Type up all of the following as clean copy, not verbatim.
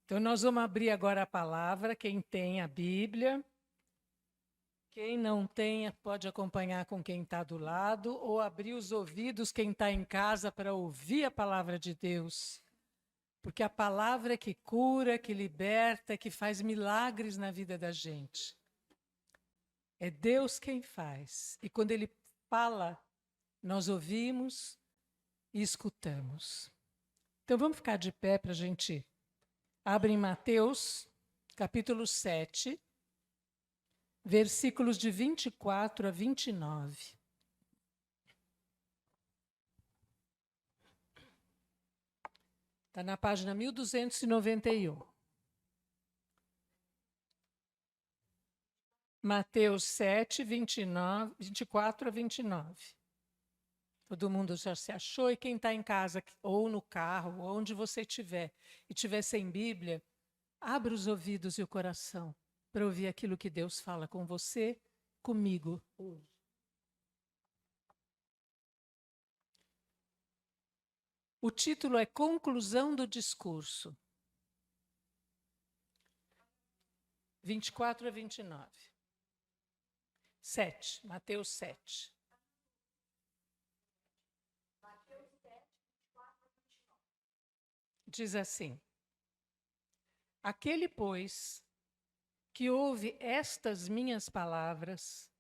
Então, nós vamos abrir agora a palavra, quem tem a Bíblia. Quem não tem, pode acompanhar com quem está do lado, ou abrir os ouvidos, quem está em casa, para ouvir a palavra de Deus. Porque a palavra é que cura, que liberta, que faz milagres na vida da gente. É Deus quem faz. E quando Ele fala, nós ouvimos e escutamos. Então, vamos ficar de pé para a gente... Abre em Mateus, capítulo 7, versículos de 24 a 29. Está na página 1291. Mateus 7, 24 a 29. Todo mundo já se achou, e quem está em casa, ou no carro, ou onde você estiver, e estiver sem Bíblia, abra os ouvidos e o coração para ouvir aquilo que Deus fala com você, comigo hoje. O título é Conclusão do Discurso. 24 a 29. 7, Mateus 7. Diz assim: Aquele, pois, que ouve estas minhas palavras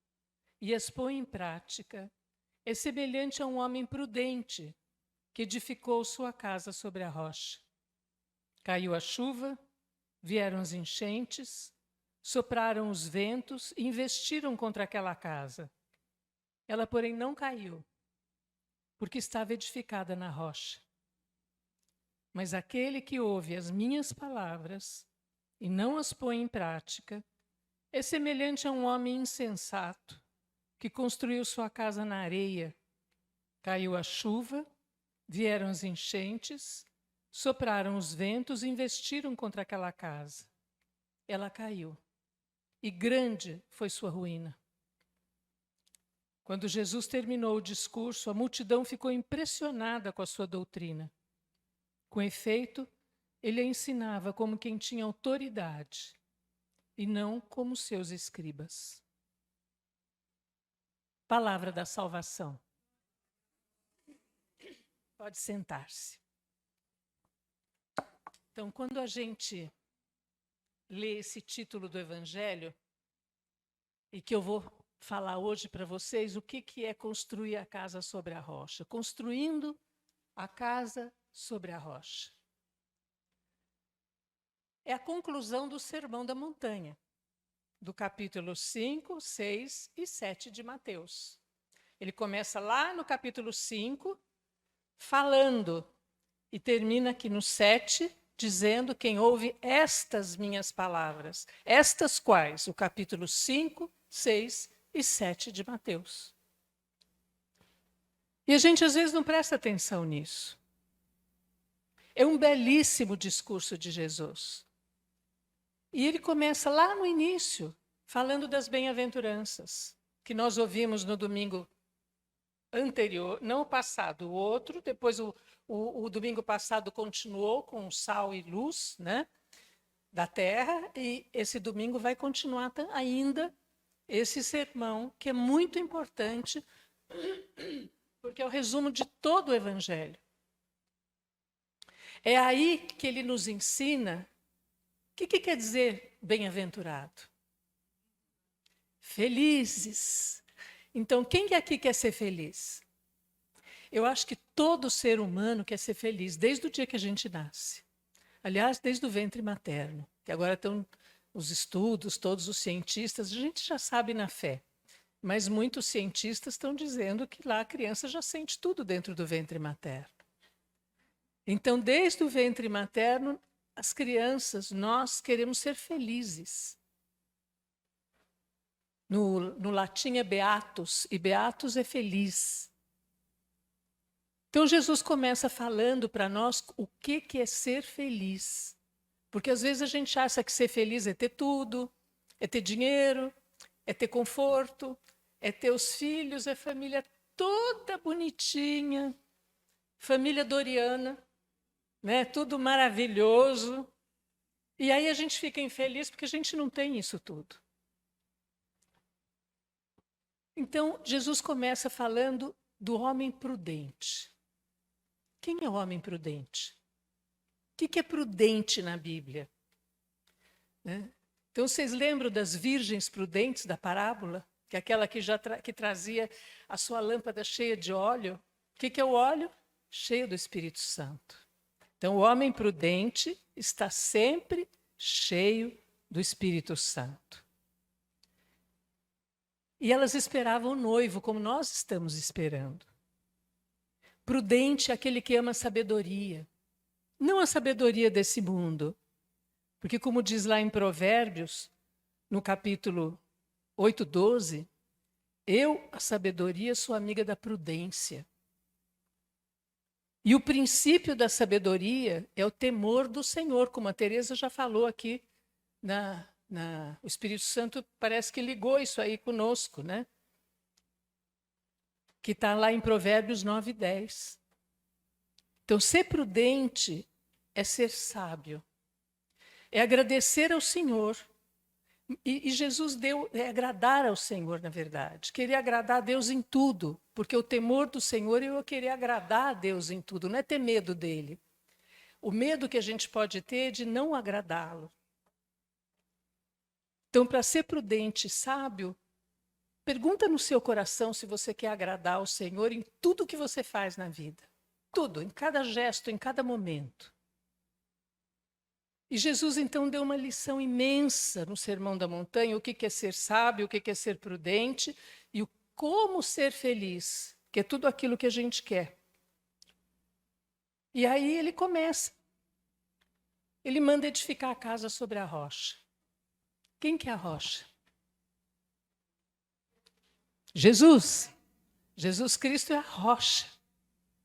e as põe em prática, é semelhante a um homem prudente que edificou sua casa sobre a rocha. Caiu a chuva, vieram as enchentes, sopraram os ventos e investiram contra aquela casa. Ela, porém, não caiu, porque estava edificada na rocha. Mas aquele que ouve as minhas palavras e não as põe em prática é semelhante a um homem insensato que construiu sua casa na areia. Caiu a chuva, vieram as enchentes, sopraram os ventos e investiram contra aquela casa. Ela caiu, e grande foi sua ruína. Quando Jesus terminou o discurso, a multidão ficou impressionada com a sua doutrina. Com efeito, ele a ensinava como quem tinha autoridade, e não como seus escribas. Palavra da salvação. Pode sentar-se. Então, quando a gente lê esse título do Evangelho, e que eu vou falar hoje para vocês, o que é construir a casa sobre a rocha? Construindo a casa sobre a rocha. É a conclusão do Sermão da Montanha, do capítulo 5, 6 e 7 de Mateus. Ele começa lá no capítulo 5, falando, e termina aqui no 7, dizendo: quem ouve estas minhas palavras. Estas quais? O capítulo 5, 6 e 7 de Mateus. E a gente às vezes não presta atenção nisso. É um belíssimo discurso de Jesus. E ele começa lá no início, falando das bem-aventuranças, que nós ouvimos no domingo anterior, não o passado, o outro. Depois o domingo passado continuou com sal e luz, né, da terra, e esse domingo vai continuar ainda esse sermão, que é muito importante, porque é o resumo de todo o Evangelho. É aí que ele nos ensina o que quer dizer bem-aventurado. Felizes. Então, quem aqui quer ser feliz? Eu acho que todo ser humano quer ser feliz, desde o dia que a gente nasce. Aliás, desde o ventre materno, que agora estão os estudos, todos os cientistas, a gente já sabe na fé. Mas muitos cientistas estão dizendo que lá a criança já sente tudo dentro do ventre materno. Então, desde o ventre materno, as crianças, nós queremos ser felizes. No latim é beatus, e beatus é feliz. Então Jesus começa falando para nós o que é ser feliz. Porque às vezes a gente acha que ser feliz é ter tudo, é ter dinheiro, é ter conforto, é ter os filhos, é família toda bonitinha, família doriana, né? Tudo maravilhoso. E aí a gente fica infeliz porque a gente não tem isso tudo. Então, Jesus começa falando do homem prudente. Quem é o homem prudente? O que é prudente na Bíblia? Né? Então, vocês lembram das virgens prudentes da parábola? Que é aquela que trazia a sua lâmpada cheia de óleo. O que é o óleo? Cheio do Espírito Santo. Então, o homem prudente está sempre cheio do Espírito Santo. E elas esperavam o noivo, como nós estamos esperando. Prudente é aquele que ama a sabedoria. Não a sabedoria desse mundo. Porque, como diz lá em Provérbios, no capítulo 8:12, eu, a sabedoria, sou amiga da prudência. E o princípio da sabedoria é o temor do Senhor, como a Teresa já falou aqui. O Espírito Santo parece que ligou isso aí conosco, né? Que está lá em Provérbios 9:10. Então, ser prudente é ser sábio. É agradecer ao Senhor. E Jesus é agradar ao Senhor, na verdade. Querer agradar a Deus em tudo. Porque o temor do Senhor é eu querer agradar a Deus em tudo, não é ter medo dele. O medo que a gente pode ter é de não agradá-lo. Então, para ser prudente e sábio, pergunta no seu coração se você quer agradar ao Senhor em tudo que você faz na vida. Tudo, em cada gesto, em cada momento. E Jesus, então, deu uma lição imensa no Sermão da Montanha, o que é ser sábio, o que é ser prudente e como ser feliz, que é tudo aquilo que a gente quer. E aí ele começa. Ele manda edificar a casa sobre a rocha. Quem que é a rocha? Jesus. Jesus Cristo é a rocha,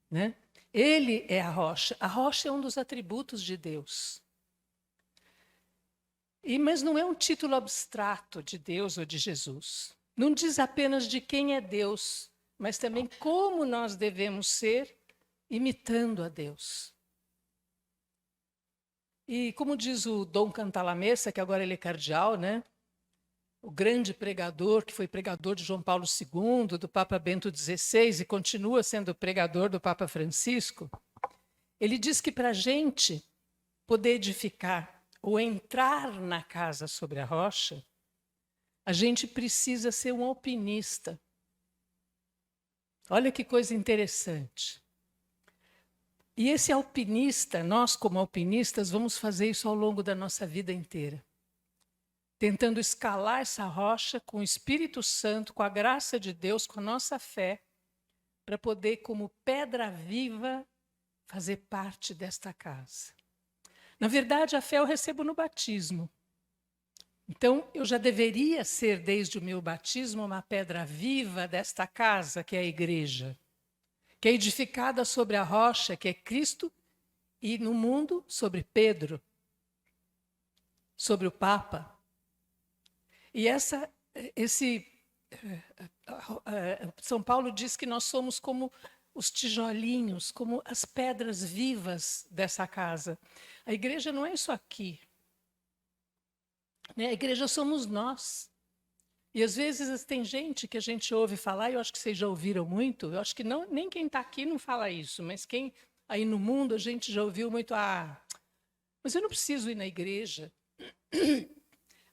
né? Ele é a rocha. A rocha é um dos atributos de Deus. Mas não é um título abstrato de Deus ou de Jesus. Não diz apenas de quem é Deus, mas também como nós devemos ser imitando a Deus. E como diz o Dom Cantalamessa, que agora ele é cardeal, né? O grande pregador, que foi pregador de João Paulo II, do Papa Bento XVI e continua sendo pregador do Papa Francisco, ele diz que para a gente poder edificar ou entrar na casa sobre a rocha, a gente precisa ser um alpinista. Olha que coisa interessante. E esse alpinista, nós como alpinistas, vamos fazer isso ao longo da nossa vida inteira. Tentando escalar essa rocha com o Espírito Santo, com a graça de Deus, com a nossa fé, para poder, como pedra viva, fazer parte desta casa. Na verdade, a fé eu recebo no batismo. Então, eu já deveria ser, desde o meu batismo, uma pedra viva desta casa, que é a igreja, que é edificada sobre a rocha, que é Cristo, e no mundo, sobre Pedro, sobre o Papa. E São Paulo diz que nós somos como os tijolinhos, como as pedras vivas dessa casa. A igreja não é isso aqui. Né? A igreja somos nós. E às vezes tem gente que a gente ouve falar, e eu acho que vocês já ouviram muito, eu acho que nem quem está aqui não fala isso, mas quem aí no mundo a gente já ouviu muito, mas eu não preciso ir na igreja.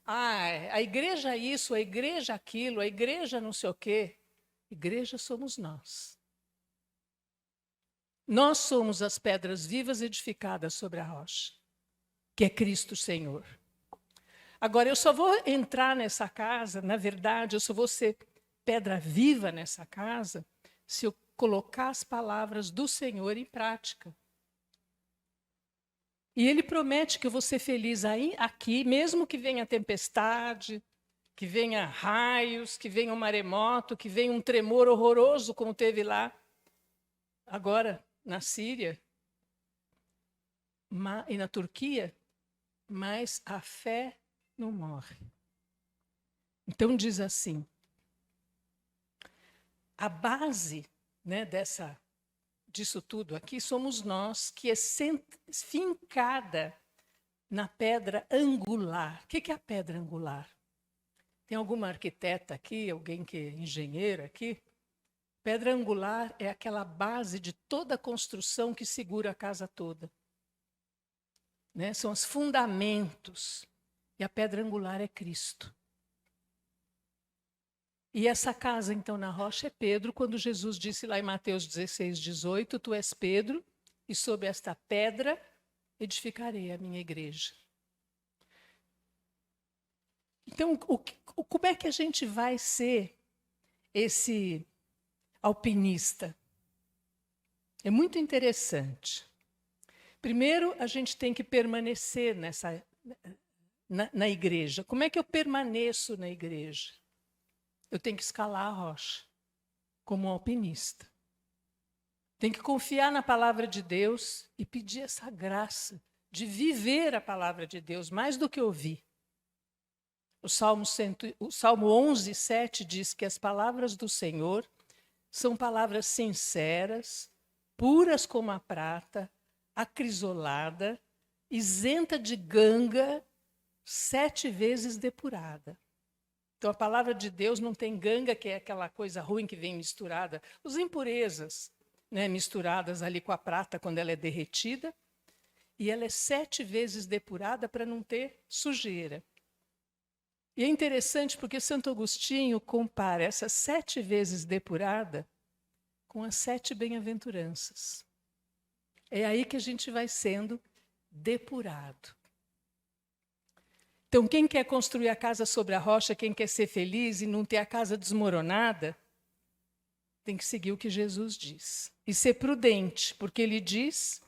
A igreja isso, a igreja aquilo, a igreja não sei o quê. Igreja somos nós. Nós somos as pedras vivas edificadas sobre a rocha, que é Cristo Senhor. Agora, eu só vou entrar nessa casa, na verdade, eu só vou ser pedra viva nessa casa, se eu colocar as palavras do Senhor em prática. E Ele promete que eu vou ser feliz aqui, mesmo que venha tempestade, que venha raios, que venha um maremoto, que venha um tremor horroroso, como teve lá agora na Síria e na Turquia, mas a fé não morre. Então diz assim, a base, né, disso tudo aqui somos nós, que é fincada na pedra angular. O que é a pedra angular? Tem alguma arquiteta aqui, alguém que é engenheiro aqui? Pedra angular é aquela base de toda a construção que segura a casa toda. Né? São os fundamentos. E a pedra angular é Cristo. E essa casa, então, na rocha é Pedro, quando Jesus disse lá em Mateus 16, 18, tu és Pedro, e sobre esta pedra edificarei a minha igreja. Então, como é que a gente vai ser esse alpinista? É muito interessante. Primeiro, a gente tem que permanecer na igreja. Como é que eu permaneço na igreja? Eu tenho que escalar a rocha, como um alpinista. Tenho que confiar na palavra de Deus e pedir essa graça de viver a palavra de Deus, mais do que ouvir. O Salmo 11, 7 diz que as palavras do Senhor são palavras sinceras, puras como a prata, acrisolada, isenta de ganga, 7 vezes depurada. Então, a palavra de Deus não tem ganga, que é aquela coisa ruim que vem misturada. As impurezas, né, misturadas ali com a prata quando ela é derretida. E ela é 7 vezes depurada para não ter sujeira. E é interessante porque Santo Agostinho compara essa 7 vezes depurada com as 7 bem-aventuranças. É aí que a gente vai sendo depurado. Então, quem quer construir a casa sobre a rocha, quem quer ser feliz e não ter a casa desmoronada, tem que seguir o que Jesus diz. E ser prudente, porque ele diz: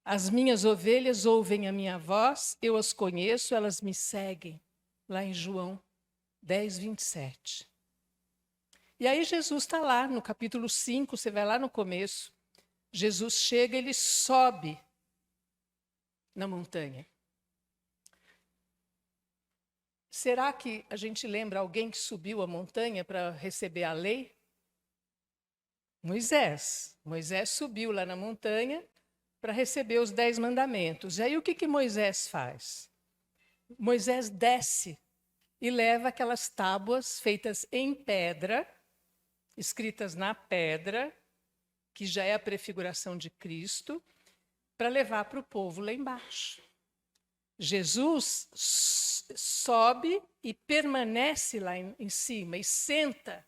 as minhas ovelhas ouvem a minha voz, eu as conheço, elas me seguem. Lá em João 10, 27. E aí Jesus está lá no capítulo 5, você vai lá no começo. Jesus chega, ele sobe na montanha. Será que a gente lembra alguém que subiu a montanha para receber a lei? Moisés. Moisés subiu lá na montanha para receber os 10 mandamentos. E aí o que Moisés faz? Moisés desce e leva aquelas tábuas feitas em pedra, escritas na pedra, que já é a prefiguração de Cristo, para levar para o povo lá embaixo. Jesus sobe e permanece lá em cima e senta,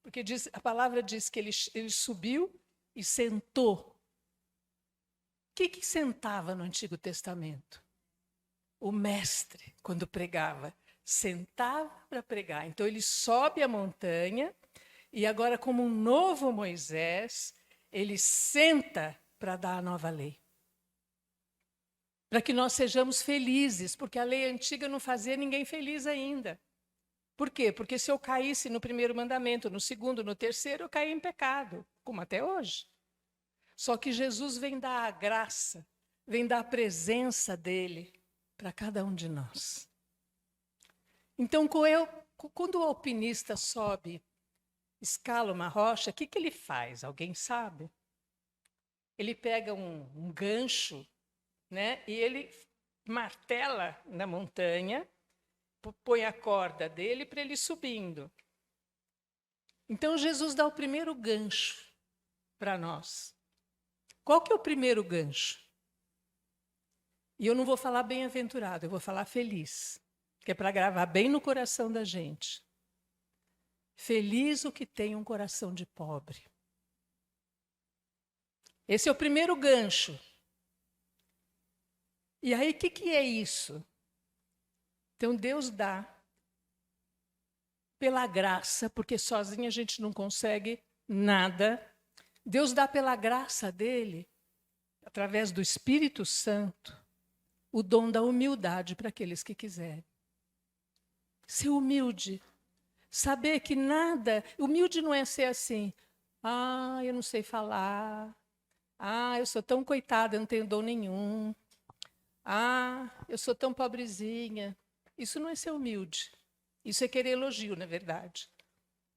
porque a palavra diz que ele subiu e sentou. O que sentava no Antigo Testamento? O mestre, quando pregava, sentava para pregar. Então ele sobe a montanha e agora, como um novo Moisés, ele senta para dar a nova lei. Para que nós sejamos felizes, porque a lei antiga não fazia ninguém feliz ainda. Por quê? Porque se eu caísse no primeiro mandamento, no segundo, no terceiro, eu caí em pecado, como até hoje. Só que Jesus vem dar a graça, vem dar a presença dele para cada um de nós. Então, quando o alpinista sobe, escala uma rocha, o que ele faz? Alguém sabe? Ele pega um gancho, né, e ele martela na montanha, põe a corda dele para ele ir subindo. Então, Jesus dá o primeiro gancho para nós. Qual que é o primeiro gancho? E eu não vou falar bem-aventurado, eu vou falar feliz, que é para gravar bem no coração da gente. Feliz o que tem um coração de pobre. Esse é o primeiro gancho. E aí, o que é isso? Então, Deus dá pela graça, porque sozinho a gente não consegue nada. Deus dá pela graça dele, através do Espírito Santo, o dom da humildade para aqueles que quiserem. Ser humilde. Saber que nada... Humilde não é ser assim. Ah, eu não sei falar. Ah, eu sou tão coitada, eu não tenho dom nenhum. Ah, eu sou tão pobrezinha. Isso não é ser humilde. Isso é querer elogio, na verdade.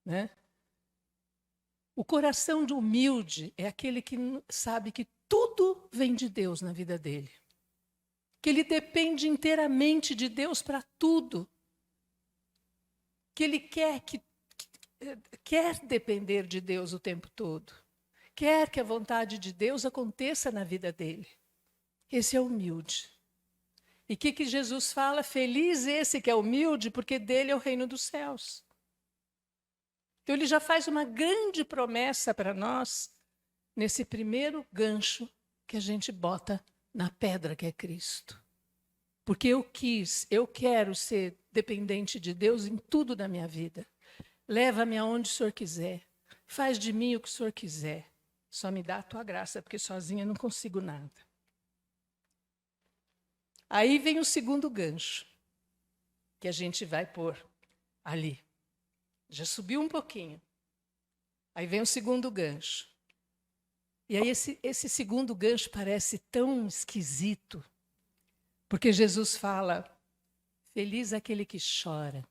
Né? O coração do humilde é aquele que sabe que tudo vem de Deus na vida dele. Que ele depende inteiramente de Deus para tudo. Que ele quer depender de Deus o tempo todo. Quer que a vontade de Deus aconteça na vida dele. Esse é humilde. E o que Jesus fala? Feliz esse que é humilde, porque dele é o reino dos céus. Então ele já faz uma grande promessa para nós, nesse primeiro gancho que a gente bota na pedra que é Cristo. Porque eu quero ser dependente de Deus em tudo da minha vida. Leva-me aonde o Senhor quiser. Faz de mim o que o Senhor quiser. Só me dá a tua graça, porque sozinha eu não consigo nada. Aí vem o segundo gancho, que a gente vai pôr ali. Já subiu um pouquinho. Aí vem o segundo gancho. E aí esse segundo gancho parece tão esquisito, porque Jesus fala, feliz aquele que chora.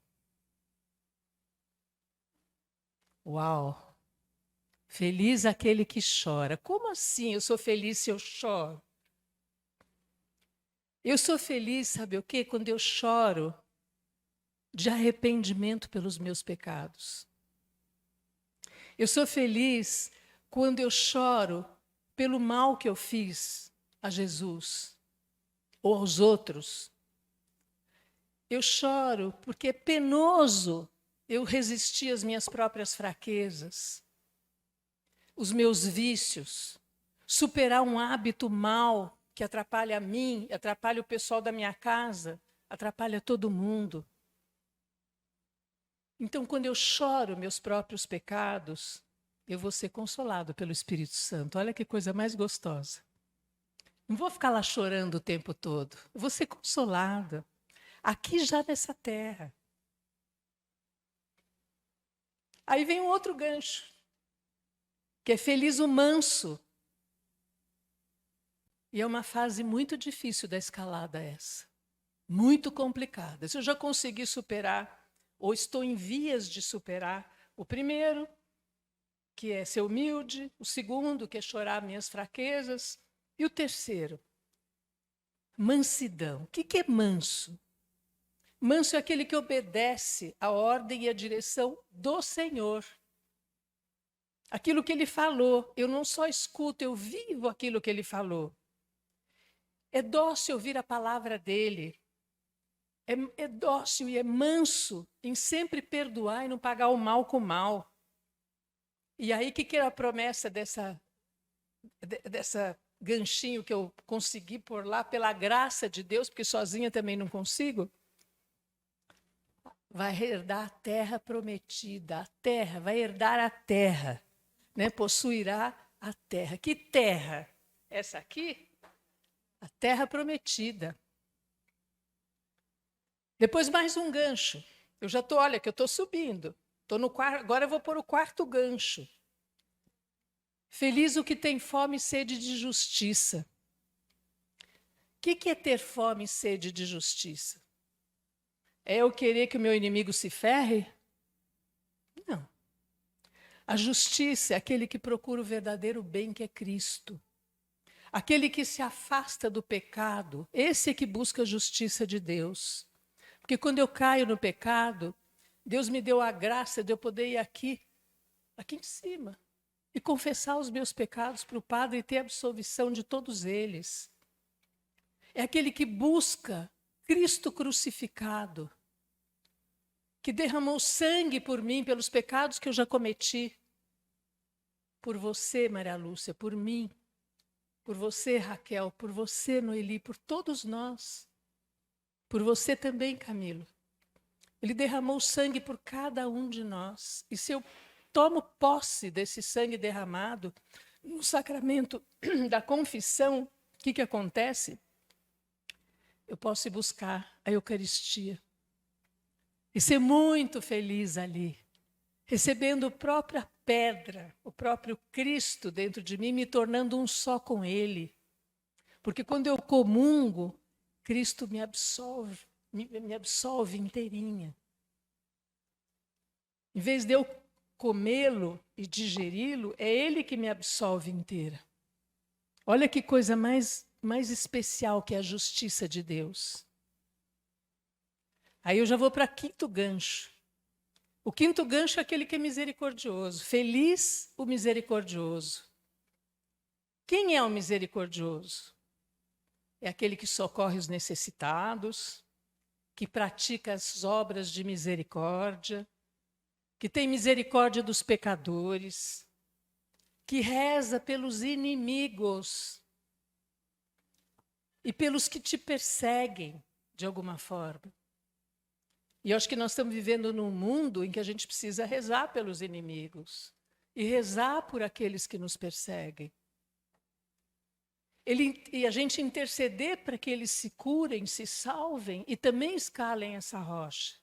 Uau! Feliz aquele que chora. Como assim eu sou feliz se eu choro? Eu sou feliz, sabe o quê? Quando eu choro de arrependimento pelos meus pecados. Eu sou feliz quando eu choro pelo mal que eu fiz a Jesus ou aos outros. Eu choro porque é penoso eu resistir às minhas próprias fraquezas, os meus vícios, superar um hábito mau que atrapalha a mim, atrapalha o pessoal da minha casa, atrapalha todo mundo. Então, quando eu choro meus próprios pecados, eu vou ser consolado pelo Espírito Santo. Olha que coisa mais gostosa. Não vou ficar lá chorando o tempo todo. Eu vou ser consolada. Aqui já nessa terra. Aí vem um outro gancho, que é feliz o manso. E é uma fase muito difícil da escalada essa. Muito complicada. Se eu já consegui superar, ou estou em vias de superar, o primeiro, que é ser humilde, o segundo, que é chorar minhas fraquezas, e o terceiro, mansidão. O que é manso? Manso é aquele que obedece à ordem e à direção do Senhor. Aquilo que ele falou, eu não só escuto, eu vivo aquilo que ele falou. É dócil ouvir a palavra dele. É dócil e é manso em sempre perdoar e não pagar o mal com o mal. E aí, o que é a promessa dessa ganchinho que eu consegui pôr lá, pela graça de Deus, porque sozinha também não consigo? Vai herdar a terra prometida, a terra, vai herdar a terra, né? Possuirá a terra. Que terra? Essa aqui? A terra prometida. Depois mais um gancho. Eu já estou, olha, que eu estou subindo. Tô no quarto, agora eu vou pôr o quarto gancho. Feliz o que tem fome e sede de justiça. O que é ter fome e sede de justiça? É eu querer que o meu inimigo se ferre? Não. A justiça é aquele que procura o verdadeiro bem que é Cristo. Aquele que se afasta do pecado, esse é que busca a justiça de Deus. Porque quando eu caio no pecado, Deus me deu a graça de eu poder ir aqui em cima, e confessar os meus pecados para o Padre e ter absolvição de todos eles. É aquele que busca Cristo crucificado, que derramou sangue por mim, pelos pecados que eu já cometi. Por você, Maria Lúcia, por mim, por você, Raquel, por você, Noeli, por todos nós. Por você também, Camilo. Ele derramou sangue por cada um de nós. E se eu tomo posse desse sangue derramado, no sacramento da confissão, o que acontece? Eu posso ir buscar a Eucaristia. e ser muito feliz ali, recebendo a própria pedra, o próprio Cristo dentro de mim, me tornando um só com Ele. Porque quando eu comungo, Cristo me absolve inteirinha. Em vez de eu comê-lo e digeri-lo, é Ele que me absolve inteira. Olha que coisa mais especial que é a justiça de Deus. Aí eu já vou para o quinto gancho. O quinto gancho é aquele que é misericordioso. Feliz o misericordioso. Quem é o misericordioso? É aquele que socorre os necessitados, que pratica as obras de misericórdia, que tem misericórdia dos pecadores, que reza pelos inimigos e pelos que te perseguem de alguma forma. E eu acho que nós estamos vivendo num mundo em que a gente precisa rezar pelos inimigos e rezar por aqueles que nos perseguem. E a gente interceder para que eles se curem, se salvem e também escalem essa rocha.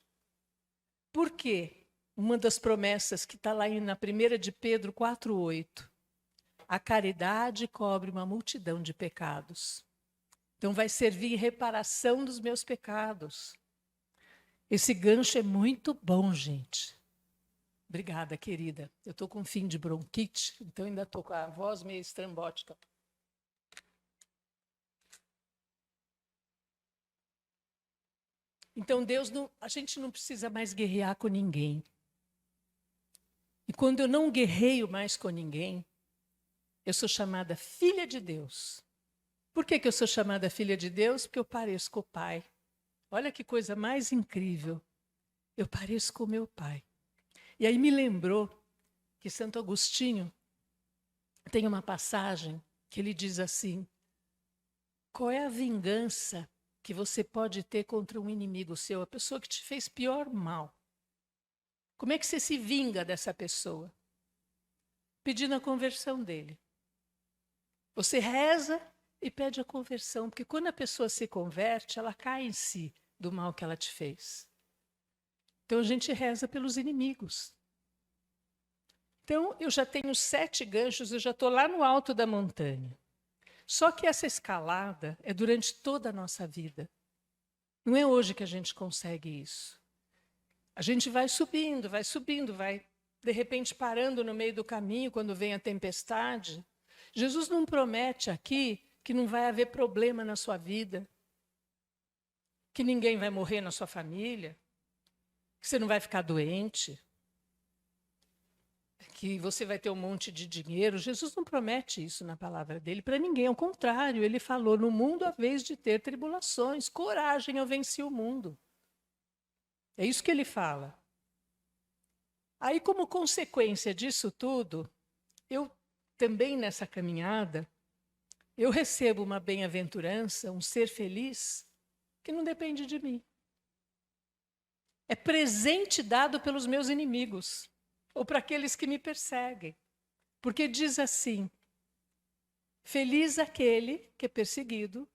Por quê? Uma das promessas que está lá na 1 de Pedro 4,8. A caridade cobre uma multidão de pecados. Então vai servir reparação dos meus pecados. Esse gancho é muito bom, gente. Obrigada, querida. Eu estou com fim de bronquite, então ainda estou com a voz meio estrambótica. Então, a gente não precisa mais guerrear com ninguém. E quando eu não guerreio mais com ninguém, eu sou chamada filha de Deus. Por que eu sou chamada filha de Deus? Porque eu pareço com o Pai. Olha que coisa mais incrível. Eu pareço com o meu Pai. E aí me lembrou que Santo Agostinho tem uma passagem que ele diz assim: qual é a vingança que você pode ter contra um inimigo seu, a pessoa que te fez pior mal? Como é que você se vinga dessa pessoa? Pedindo a conversão dele. Você reza e pede a conversão, porque quando a pessoa se converte, ela cai em si do mal que ela te fez. Então a gente reza pelos inimigos. Então eu já tenho 7 ganchos, eu já estou lá no alto da montanha. Só que essa escalada é durante toda a nossa vida. Não é hoje que a gente consegue isso. A gente vai subindo, vai de repente parando no meio do caminho quando vem a tempestade. Jesus não promete aqui que não vai haver problema na sua vida, que ninguém vai morrer na sua família, que você não vai ficar doente, que você vai ter um monte de dinheiro. Jesus não promete isso na palavra dele para ninguém. Ao contrário, ele falou: no mundo há vez de ter tribulações, coragem, eu venci o mundo. É isso que ele fala. Aí, como consequência disso tudo, eu também nessa caminhada, eu recebo uma bem-aventurança, um ser feliz, que não depende de mim. É presente dado pelos meus inimigos, ou para aqueles que me perseguem. Porque diz assim: feliz aquele que é perseguido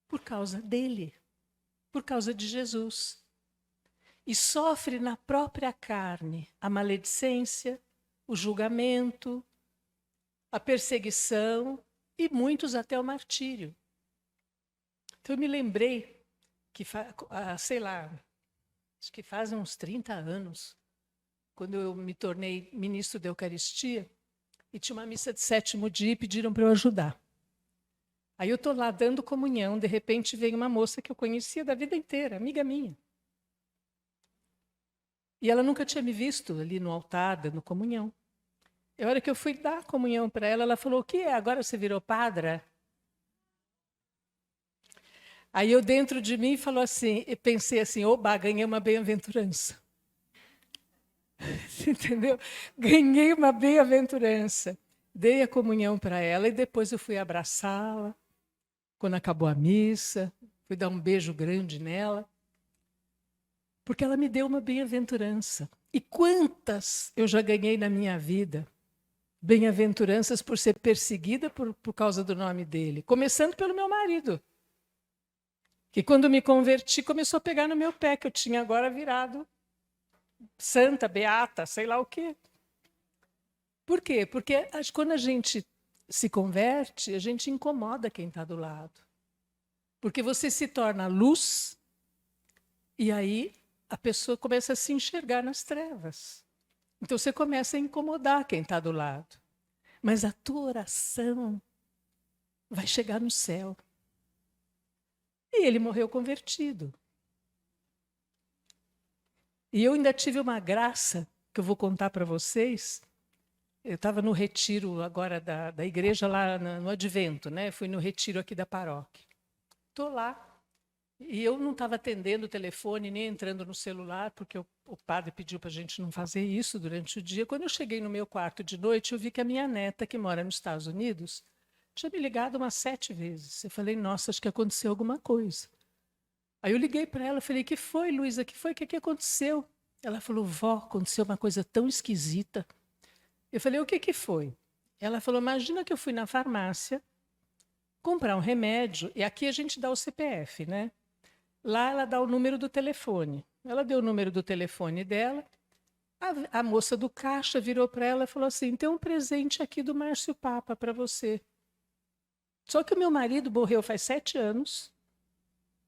por causa dele, por causa de Jesus. E sofre na própria carne a maledicência, o julgamento, a perseguição e muitos até o martírio. Então eu me lembrei que, sei lá, acho que fazem uns 30 anos, quando eu me tornei ministro da Eucaristia, e tinha uma missa de 7º dia e pediram para eu ajudar. Aí eu estou lá dando comunhão, de repente vem uma moça que eu conhecia da vida inteira, amiga minha. E ela nunca tinha me visto ali no altar, dando comunhão. E a hora que eu fui dar comunhão para ela, ela falou: o que é? Agora você virou padre? Aí eu dentro de mim pensei assim: oba, ganhei uma bem-aventurança. Entendeu? Ganhei uma bem-aventurança. Dei a comunhão para ela e depois eu fui abraçá-la. Quando acabou a missa, fui dar um beijo grande nela. Porque ela me deu uma bem-aventurança. E quantas eu já ganhei na minha vida? Bem-aventuranças por ser perseguida por causa do nome dele. Começando pelo meu marido. Que quando me converti, começou a pegar no meu pé, que eu tinha agora virado santa, beata, sei lá o quê. Por quê? Porque quando a gente se converte, a gente incomoda quem está do lado. Porque você se torna luz e aí a pessoa começa a se enxergar nas trevas. Então você começa a incomodar quem está do lado. Mas a tua oração vai chegar no céu. E ele morreu convertido. E eu ainda tive uma graça que eu vou contar para vocês. Eu estava no retiro agora da igreja lá no Advento, né? Fui no retiro aqui da paróquia. Estou lá. E eu não estava atendendo o telefone, nem entrando no celular, porque o padre pediu para a gente não fazer isso durante o dia. Quando eu cheguei no meu quarto de noite, eu vi que a minha neta, que mora nos Estados Unidos, tinha me ligado umas 7 vezes. Eu falei, nossa, acho que aconteceu alguma coisa. Aí eu liguei para ela, falei, que foi, Luísa? Que foi? O que aconteceu? Ela falou, vó, aconteceu uma coisa tão esquisita. Eu falei, o que foi? Ela falou, imagina que eu fui na farmácia comprar um remédio, e aqui a gente dá o CPF, né? Lá ela dá o número do telefone. Ela deu o número do telefone dela, a moça do caixa virou para ela e falou assim, tem um presente aqui do Márcio Papa para você. Só que o meu marido morreu faz 7 anos,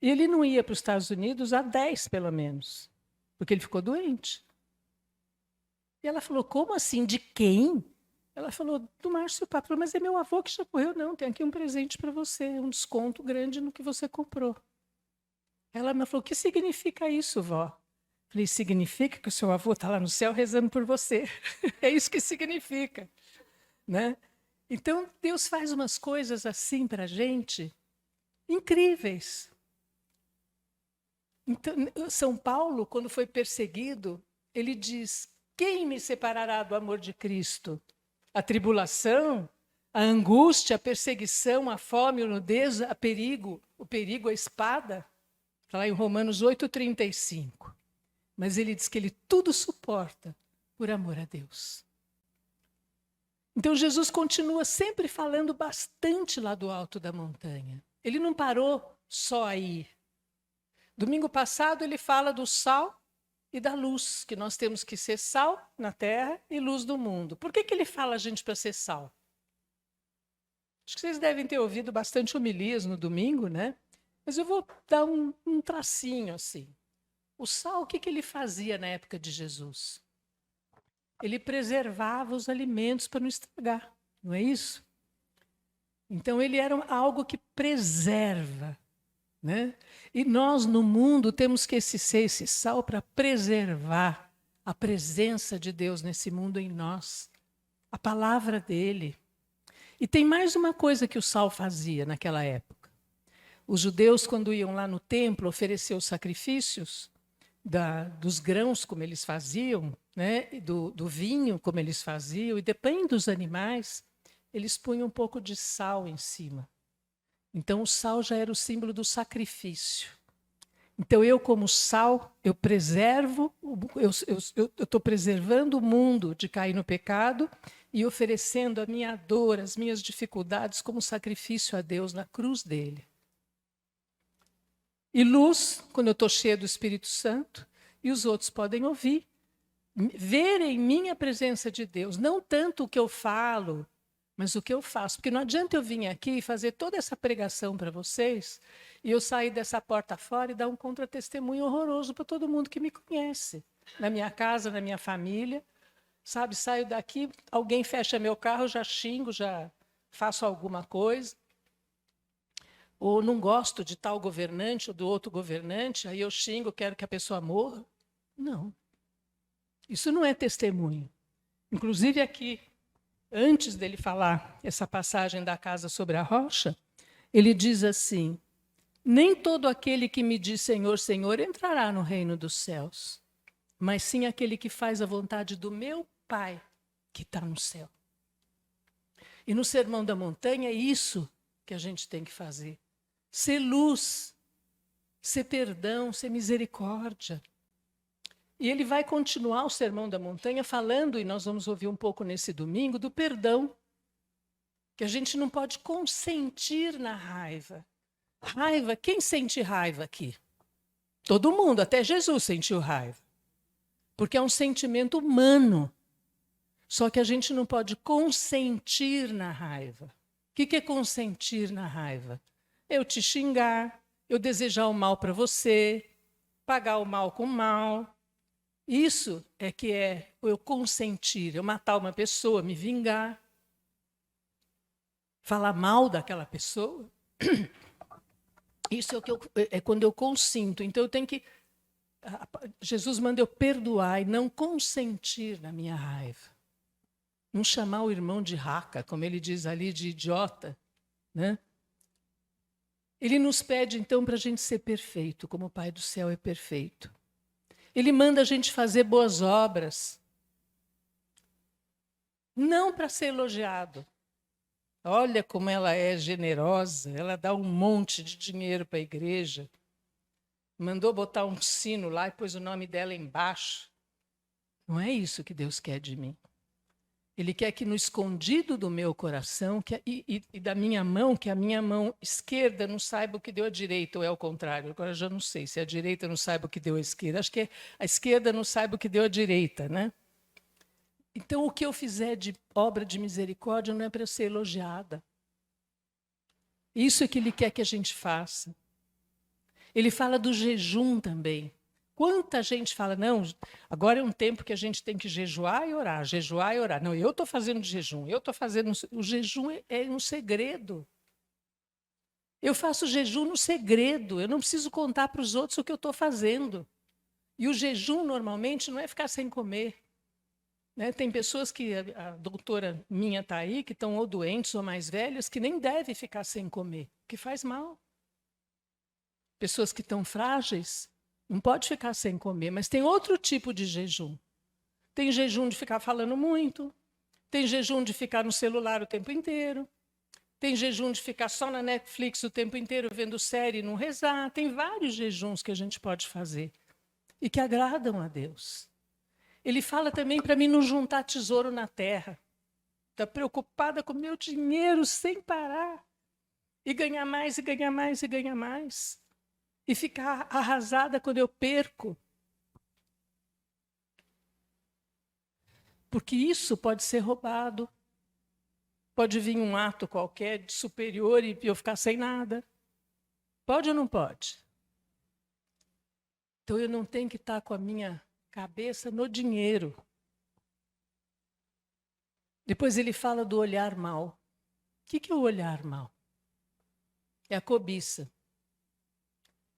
e ele não ia para os Estados Unidos há 10, pelo menos, porque ele ficou doente. E ela falou, como assim? De quem? Ela falou, do Márcio Papa. Mas é meu avô que já morreu. Não, tem aqui um presente para você, um desconto grande no que você comprou. Ela me falou, o que significa isso, vó? Falei, significa que o seu avô está lá no céu rezando por você. É isso que significa. Né? Então, Deus faz umas coisas assim para a gente, incríveis. Então, São Paulo, quando foi perseguido, ele diz, quem me separará do amor de Cristo? A tribulação, a angústia, a perseguição, a fome, a nudez, o perigo, a espada. Está lá em Romanos 8,35. Mas ele diz que ele tudo suporta por amor a Deus. Então Jesus continua sempre falando bastante lá do alto da montanha. Ele não parou só aí. Domingo passado ele fala do sal e da luz, que nós temos que ser sal na terra e luz do mundo. Por que ele fala a gente para ser sal? Acho que vocês devem ter ouvido bastante homilias no domingo, né? Mas eu vou dar um tracinho assim. O sal, o que ele fazia na época de Jesus? Ele preservava os alimentos para não estragar, não é isso? Então ele era algo que preserva, né? E nós no mundo temos que ser esse sal para preservar a presença de Deus nesse mundo em nós, a palavra dele. E tem mais uma coisa que o sal fazia naquela época. Os judeus, quando iam lá no templo oferecer os sacrifícios, dos grãos como eles faziam, né? do vinho como eles faziam, e depende dos animais, eles punham um pouco de sal em cima. Então o sal já era o símbolo do sacrifício. Então eu, como sal, eu preservo, eu estou preservando o mundo de cair no pecado e oferecendo a minha dor, as minhas dificuldades como sacrifício a Deus na cruz dele. E luz, quando eu estou cheia do Espírito Santo, e os outros podem ouvir, ver em mim a presença de Deus, não tanto o que eu falo, mas o que eu faço. Porque não adianta eu vir aqui e fazer toda essa pregação para vocês e eu sair dessa porta fora e dar um contra-testemunho horroroso para todo mundo que me conhece. Na minha casa, na minha família. Sabe, saio daqui, alguém fecha meu carro, já xingo, já faço alguma coisa. Ou não gosto de tal governante ou do outro governante, aí eu xingo, quero que a pessoa morra. Não. Isso não é testemunho. Inclusive aqui, antes dele falar essa passagem da casa sobre a rocha, ele diz assim, nem todo aquele que me diz Senhor, Senhor entrará no reino dos céus, mas sim aquele que faz a vontade do meu Pai que está no céu. E no Sermão da Montanha é isso que a gente tem que fazer. Ser luz, ser perdão, ser misericórdia. E ele vai continuar o Sermão da Montanha falando, e nós vamos ouvir um pouco nesse domingo, do perdão. Que a gente não pode consentir na raiva. Raiva, quem sente raiva aqui? Todo mundo, até Jesus sentiu raiva. porque é um sentimento humano. Só que a gente não pode consentir na raiva. O que é consentir na raiva? Eu te xingar, eu desejar o mal para você, pagar o mal com o mal. Isso é que é eu consentir, eu matar uma pessoa, me vingar, falar mal daquela pessoa. Isso é, é quando eu consinto. Então eu tenho que... Jesus manda eu perdoar e não consentir na minha raiva. Não chamar o irmão de raca, como ele diz ali, de idiota, né? Ele nos pede, então, para a gente ser perfeito, como o Pai do céu é perfeito. Ele manda a gente fazer boas obras, não para ser elogiado. Olha como ela é generosa, ela dá um monte de dinheiro para a igreja. Mandou botar um sino lá e pôs o nome dela embaixo. Não é isso que Deus quer de mim. Ele quer que no escondido do meu coração e da minha mão, que a minha mão esquerda não saiba o que deu a direita, ou é o contrário. Agora eu já não sei se a direita não saiba o que deu a esquerda. Acho que a esquerda não saiba o que deu a direita, né? Então, o que eu fizer de obra de misericórdia não é para ser elogiada. Isso é que ele quer que a gente faça. Ele fala do jejum também. Quanta gente fala, não, agora é um tempo que a gente tem que jejuar e orar, jejuar e orar. Não, eu estou fazendo jejum, eu estou fazendo... O jejum é um segredo. Eu faço jejum no segredo, eu não preciso contar para os outros o que eu estou fazendo. E o jejum, normalmente, não é ficar sem comer. Né? Tem pessoas que, a doutora minha está aí, que estão ou doentes ou mais velhas, que nem devem ficar sem comer, que faz mal. Pessoas que estão frágeis, não pode ficar sem comer, mas tem outro tipo de jejum. Tem jejum de ficar falando muito, tem jejum de ficar no celular o tempo inteiro, tem jejum de ficar só na Netflix o tempo inteiro vendo série e não rezar. Tem vários jejuns que a gente pode fazer e que agradam a Deus. Ele fala também para mim não juntar tesouro na terra. Está preocupada com o meu dinheiro sem parar. E ganhar mais, e ganhar mais, e ganhar mais. E ficar arrasada quando eu perco. Porque isso pode ser roubado. Pode vir um ato qualquer de superior e eu ficar sem nada. Pode ou não pode? Então eu não tenho que estar com a minha cabeça no dinheiro. Depois ele fala do olhar mal. O que é o olhar mal? É a cobiça.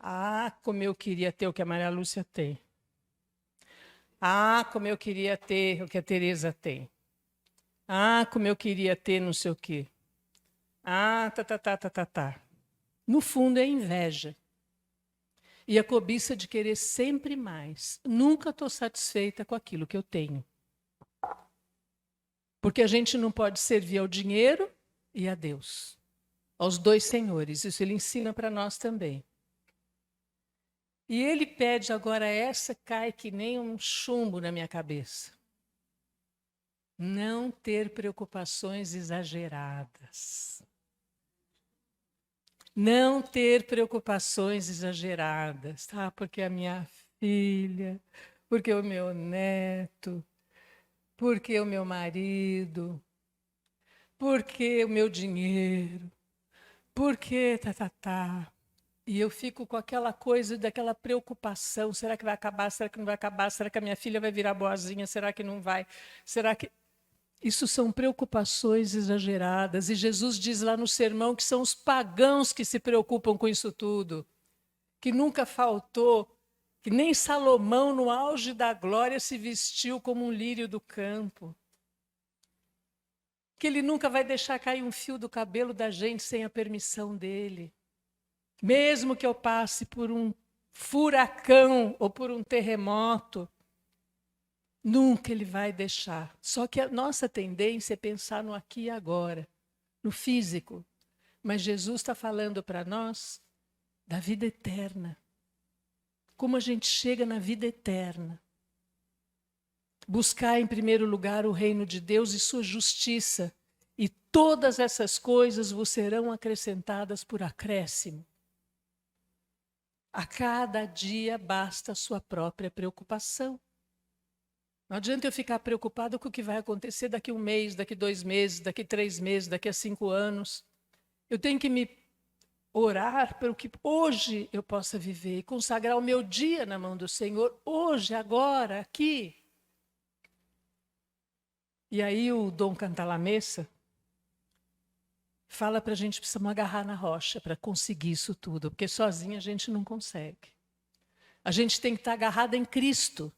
Ah, como eu queria ter o que a Maria Lúcia tem. Ah, como eu queria ter o que a Teresa tem. Ah, como eu queria ter não sei o quê. Ah, tá. No fundo é inveja. E a cobiça de querer sempre mais. Nunca estou satisfeita com aquilo que eu tenho. Porque a gente não pode servir ao dinheiro e a Deus. Aos dois senhores. Isso ele ensina para nós também. E ele pede agora, essa cai que nem um chumbo na minha cabeça. Não ter preocupações exageradas. Não ter preocupações exageradas. Ah, porque a minha filha, porque o meu neto, porque o meu marido, porque o meu dinheiro, porque tá. E eu fico com aquela coisa, daquela preocupação. Será que vai acabar? Será que não vai acabar? Será que a minha filha vai virar boazinha? Será que não vai? Será que... Isso são preocupações exageradas. E Jesus diz lá no sermão que são os pagãos que se preocupam com isso tudo. Que nunca faltou, que nem Salomão, no auge da glória, se vestiu como um lírio do campo. Que ele nunca vai deixar cair um fio do cabelo da gente sem a permissão dele. Mesmo que eu passe por um furacão ou por um terremoto, nunca ele vai deixar. Só que a nossa tendência é pensar no aqui e agora, no físico. Mas Jesus está falando para nós da vida eterna. Como a gente chega na vida eterna. Buscar em primeiro lugar o reino de Deus e sua justiça. E todas essas coisas vos serão acrescentadas por acréscimo. A cada dia basta a sua própria preocupação. Não adianta eu ficar preocupado com o que vai acontecer daqui 1 mês, daqui 2 meses, daqui 3 meses, daqui a 5 anos. Eu tenho que me orar pelo que hoje eu possa viver e consagrar o meu dia na mão do Senhor, hoje, agora, aqui. E aí o Dom Cantalamessa fala para a gente precisamos agarrar na rocha para conseguir isso tudo, porque sozinha a gente não consegue. A gente tem que estar agarrada em Cristo,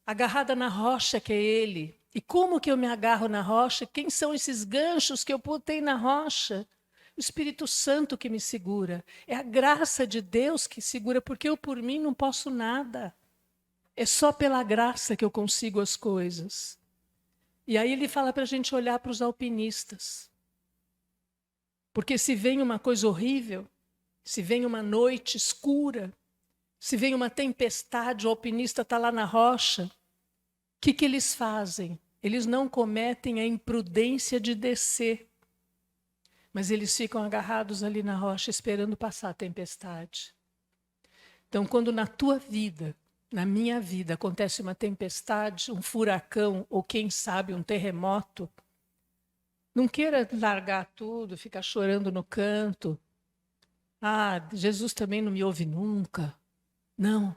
agarrada na rocha que é Ele. E como que eu me agarro na rocha? Quem são esses ganchos que eu botei na rocha? O Espírito Santo que me segura. É a graça de Deus que segura, porque eu por mim não posso nada. É só pela graça que eu consigo as coisas. E aí ele fala para a gente olhar para os alpinistas. Porque se vem uma coisa horrível, se vem uma noite escura, se vem uma tempestade, o alpinista está lá na rocha, o que eles fazem? Eles não cometem a imprudência de descer, mas eles ficam agarrados ali na rocha esperando passar a tempestade. Então, quando na tua vida, na minha vida, acontece uma tempestade, um furacão ou quem sabe um terremoto, não queira largar tudo, ficar chorando no canto. Ah, Jesus também não me ouve nunca. Não.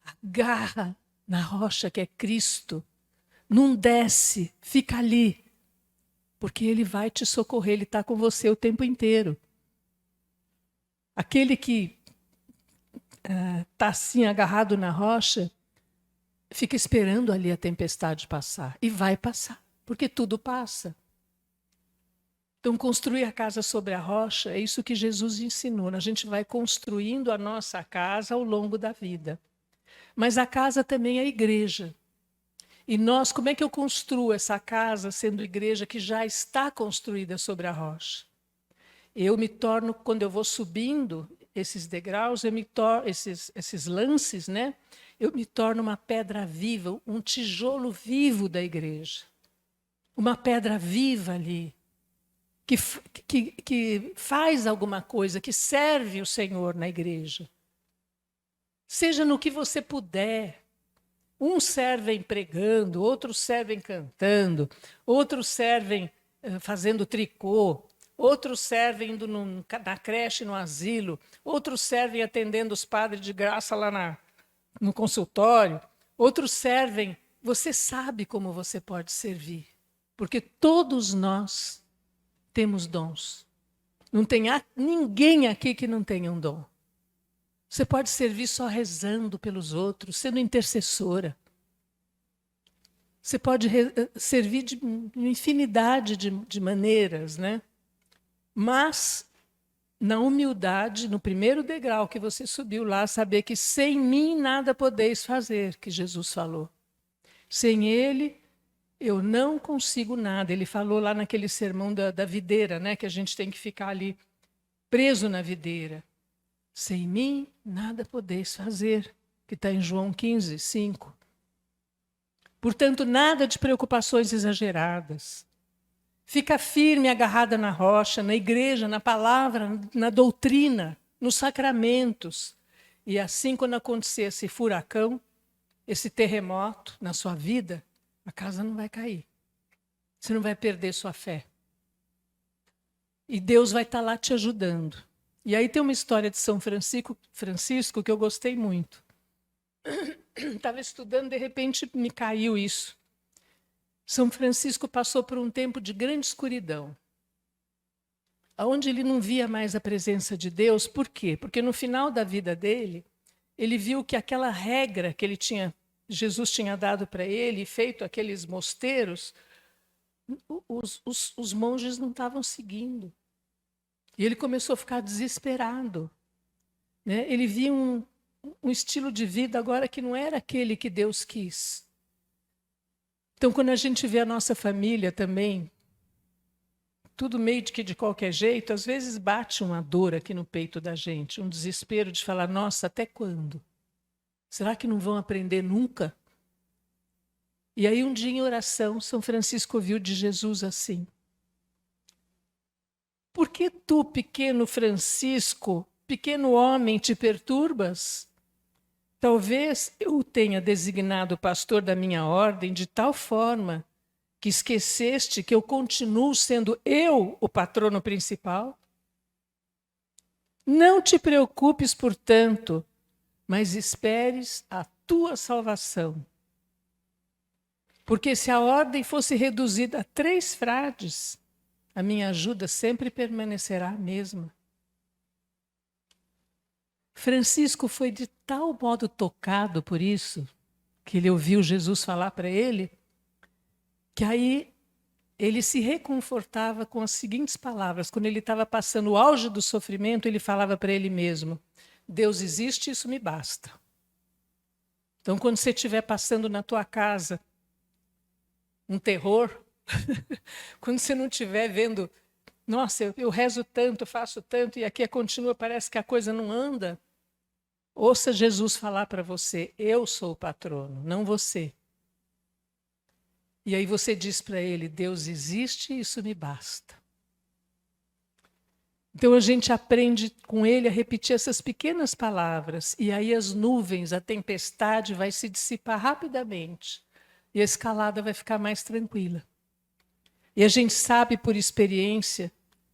Agarra na rocha que é Cristo. Não desce, fica ali. Porque Ele vai te socorrer, Ele está com você o tempo inteiro. Aquele que está assim agarrado na rocha, fica esperando ali a tempestade passar. E vai passar, porque tudo passa. Então, construir a casa sobre a rocha é isso que Jesus ensinou. A gente vai construindo a nossa casa ao longo da vida. Mas a casa também é a igreja. E nós, como é que eu construo essa casa sendo igreja que já está construída sobre a rocha? Eu me torno, quando eu vou subindo esses degraus, eu me torno, esses lances, né? Eu me torno uma pedra viva, um tijolo vivo da igreja. Uma pedra viva ali. Que faz alguma coisa, que serve o Senhor na igreja. Seja no que você puder. Uns servem pregando, outros servem cantando, outros servem fazendo tricô, outros servem indo na creche, no asilo, outros servem atendendo os padres de graça lá no consultório, outros servem. Você sabe como você pode servir, porque todos nós temos dons. Não tem ninguém aqui que não tenha um dom. Você pode servir só rezando pelos outros, sendo intercessora. Você pode servir de uma infinidade de maneiras, né? Mas, na humildade, no primeiro degrau que você subiu lá, saber que sem mim nada podeis fazer, que Jesus falou. Sem Ele, eu não consigo nada. Ele falou lá naquele sermão da videira, né? Que a gente tem que ficar ali preso na videira. Sem mim, nada podeis fazer, que está em João 15, 5. Portanto, nada de preocupações exageradas. Fica firme, agarrada na rocha, na igreja, na palavra, na doutrina, nos sacramentos. E assim, quando acontecer esse furacão, esse terremoto na sua vida, a casa não vai cair. Você não vai perder sua fé. E Deus vai estar lá te ajudando. E aí tem uma história de São Francisco que eu gostei muito. Estava estudando, de repente me caiu isso. São Francisco passou por um tempo de grande escuridão, onde ele não via mais a presença de Deus. Por quê? Porque no final da vida dele, ele viu que aquela regra que Jesus tinha dado para ele, feito aqueles mosteiros, os monges não estavam seguindo. E ele começou a ficar desesperado. Né? Ele via um estilo de vida agora que não era aquele que Deus quis. Então, quando a gente vê a nossa família também, tudo meio que de qualquer jeito, às vezes bate uma dor aqui no peito da gente, um desespero de falar, nossa, até quando? Será que não vão aprender nunca? E aí um dia em oração, São Francisco ouviu de Jesus assim: por que tu, pequeno Francisco, pequeno homem, te perturbas? Talvez eu tenha designado o pastor da minha ordem de tal forma que esqueceste que eu continuo sendo eu o patrono principal? Não te preocupes, portanto, mas esperes a tua salvação. Porque se a ordem fosse reduzida a 3 frades, a minha ajuda sempre permanecerá a mesma. Francisco foi de tal modo tocado por isso, que ele ouviu Jesus falar para ele, que aí ele se reconfortava com as seguintes palavras. Quando ele estava passando o auge do sofrimento, ele falava para ele mesmo: Deus existe, isso me basta. Então, quando você estiver passando na tua casa um terror, quando você não estiver vendo, nossa, eu rezo tanto, faço tanto, e aqui continua, parece que a coisa não anda, ouça Jesus falar para você: eu sou o patrono, não você. E aí você diz para ele: Deus existe, isso me basta. Então a gente aprende com ele a repetir essas pequenas palavras, e aí as nuvens, a tempestade vai se dissipar rapidamente, e a escalada vai ficar mais tranquila. E a gente sabe por experiência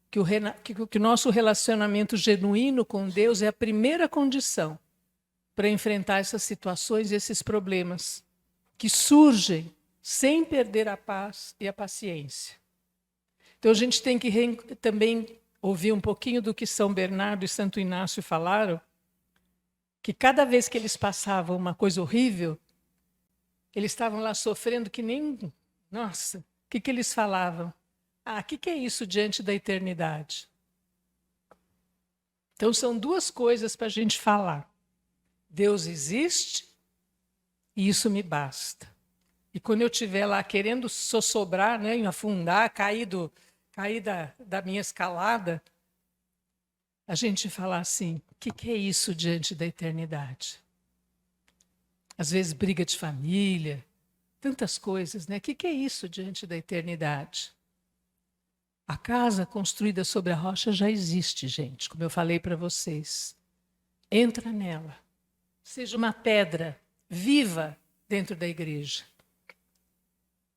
que o nosso relacionamento genuíno com Deus é a primeira condição para enfrentar essas situações e esses problemas que surgem sem perder a paz e a paciência. Então a gente tem que também ouvir um pouquinho do que São Bernardo e Santo Inácio falaram, que cada vez que eles passavam uma coisa horrível, eles estavam lá sofrendo que nem... Nossa, o que eles falavam? Ah, o que é isso diante da eternidade? Então são 2 coisas para a gente falar. Deus existe e isso me basta. E quando eu estiver lá querendo sossobrar, né, afundar, cair da minha escalada, a gente falar assim: o que é isso diante da eternidade? Às vezes briga de família, tantas coisas, né? O que é isso diante da eternidade? A casa construída sobre a rocha já existe, gente, como eu falei para vocês. Entra nela. Seja uma pedra viva dentro da igreja.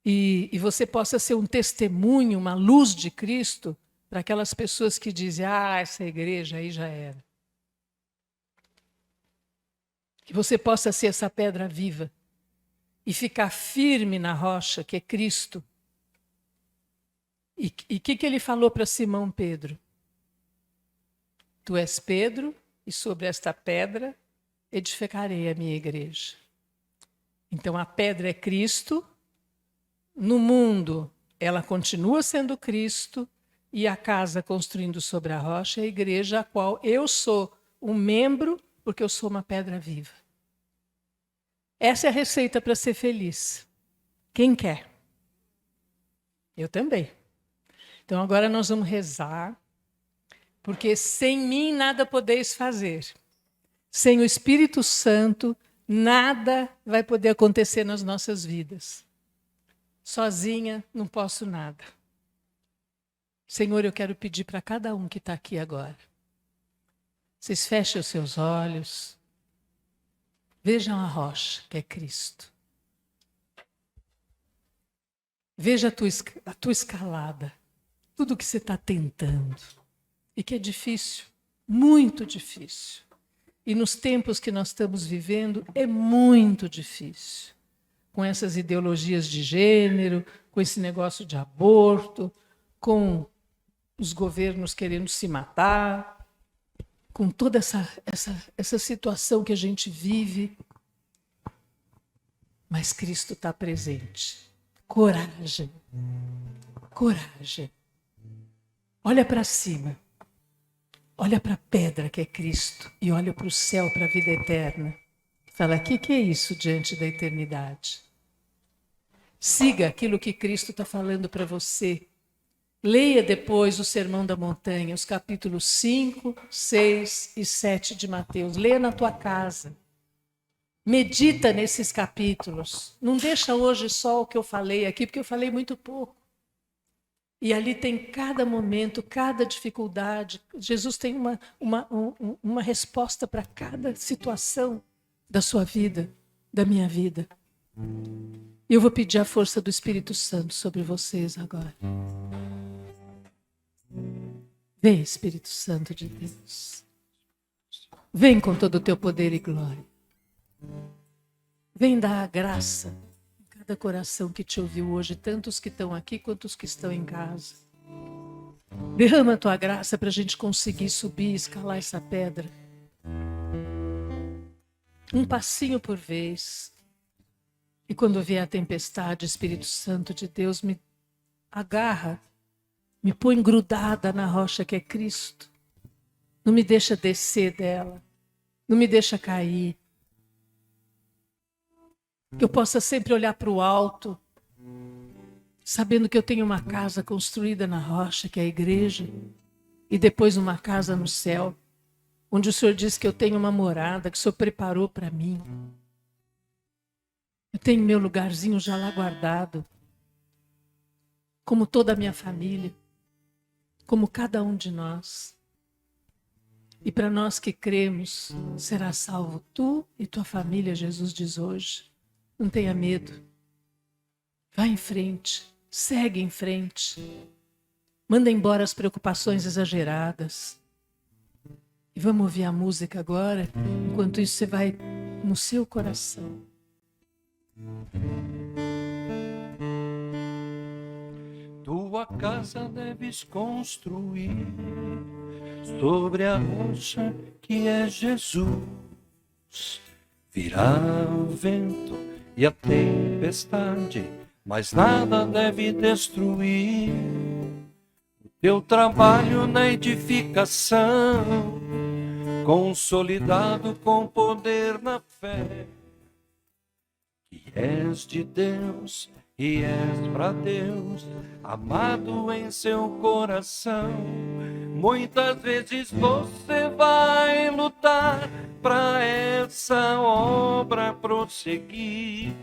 E você possa ser um testemunho, uma luz de Cristo para aquelas pessoas que dizem: ah, essa igreja aí já era. Que você possa ser essa pedra viva e ficar firme na rocha que é Cristo. E o que ele falou para Simão Pedro? Tu és Pedro, e sobre esta pedra edificarei a minha igreja. Então a pedra é Cristo. No mundo, ela continua sendo Cristo, e a casa construindo sobre a rocha é a igreja, a qual eu sou um membro, porque eu sou uma pedra viva. Essa é a receita para ser feliz. Quem quer? Eu também. Então agora nós vamos rezar, porque sem mim nada podeis fazer. Sem o Espírito Santo, nada vai poder acontecer nas nossas vidas. Sozinha, não posso nada. Senhor, eu quero pedir para cada um que está aqui agora. Vocês fechem os seus olhos. Vejam a rocha, que é Cristo. Veja a tua escalada. Tudo que você está tentando. E que é difícil, muito difícil. E nos tempos que nós estamos vivendo, é muito difícil. Com essas ideologias de gênero, com esse negócio de aborto, com os governos querendo se matar, com toda essa situação que a gente vive. Mas Cristo está presente. Coragem. Coragem. Olha para cima. Olha para a pedra que é Cristo e olha para o céu, para a vida eterna. Fala: o que é isso diante da eternidade? Siga aquilo que Cristo está falando para você. Leia depois o Sermão da Montanha, os capítulos 5, 6 e 7 de Mateus. Leia na tua casa. Medita nesses capítulos. Não deixa hoje só o que eu falei aqui, porque eu falei muito pouco. E ali tem cada momento, cada dificuldade. Jesus tem uma resposta para cada situação da sua vida, da minha vida. Eu vou pedir a força do Espírito Santo sobre vocês agora. Vem, Espírito Santo de Deus. Vem com todo o teu poder e glória. Vem dar a graça em cada coração que te ouviu hoje, tanto os que estão aqui quanto os que estão em casa. Derrama a tua graça para a gente conseguir subir, escalar essa pedra. Um passinho por vez. E quando vier a tempestade, Espírito Santo de Deus me agarra, me põe grudada na rocha que é Cristo. Não me deixa descer dela. Não me deixa cair. Que eu possa sempre olhar para o alto, sabendo que eu tenho uma casa construída na rocha, que é a igreja, e depois uma casa no céu, onde o Senhor diz que eu tenho uma morada, que o Senhor preparou para mim. Eu tenho meu lugarzinho já lá guardado, como toda a minha família, como cada um de nós. E para nós que cremos, será salvo tu e tua família, Jesus diz hoje. Não tenha medo. Vá em frente, segue em frente. Manda embora as preocupações exageradas. E vamos ouvir a música agora, enquanto isso você vai no seu coração. Tua casa deves construir sobre a rocha que é Jesus. Virá o vento e a tempestade, mas nada deve destruir o teu trabalho na edificação, consolidado com poder na fé. Que és de Deus e és para Deus, amado em seu coração. Muitas vezes você vai lutar para essa obra prosseguir.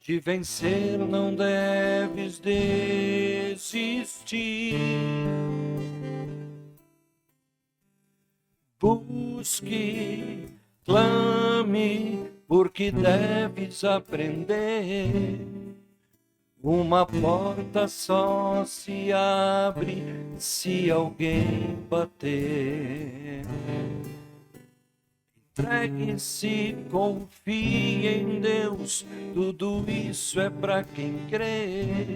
De vencer não deves desistir. Busque, clame, porque deves aprender. Uma porta só se abre se alguém bater. Entregue-se, confie em Deus, tudo isso é para quem crê.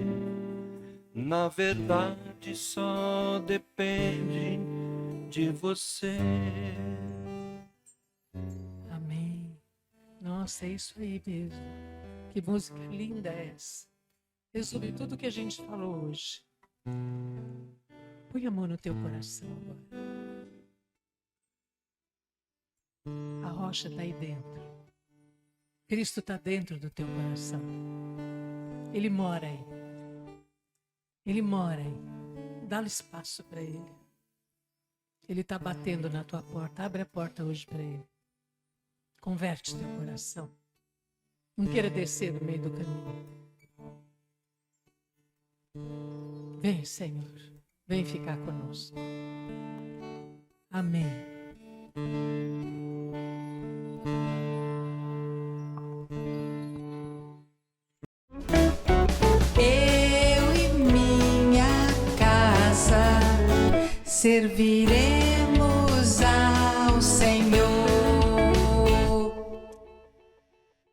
Na verdade só depende de você. Amém. Nossa, é isso aí mesmo. Que música linda é essa. Resume tudo que a gente falou hoje. Põe a mão no teu coração agora. A rocha está aí dentro. Cristo está dentro do teu coração. Ele mora aí. Ele mora aí. Dá-lhe espaço para Ele. Ele está batendo na tua porta. Abre a porta hoje para Ele. Converte teu coração. Não queira descer no meio do caminho. Vem, Senhor. Vem ficar conosco. Amém. Eu e minha casa servir